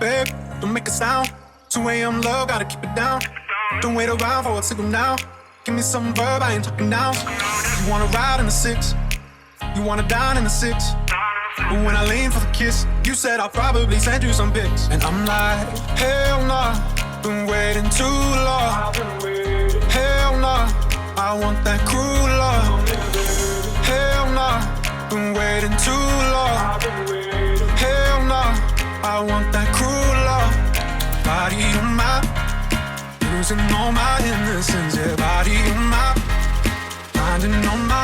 babe, don't make a sound. 2 a.m. love, gotta keep it down. Don't wait around for a signal now. Give me some verb, I ain't talking now. You wanna ride in the 6, you wanna dine in the 6. But when I lean for the kiss, you said I'll probably send you some pics. And I'm like, hell nah, been waiting too long. Hell nah, I want that cruel love. Hell nah, been waiting too long. Hell nah, I want that cruel love. Body on my, losing all my innocence. Yeah, body on my, finding all my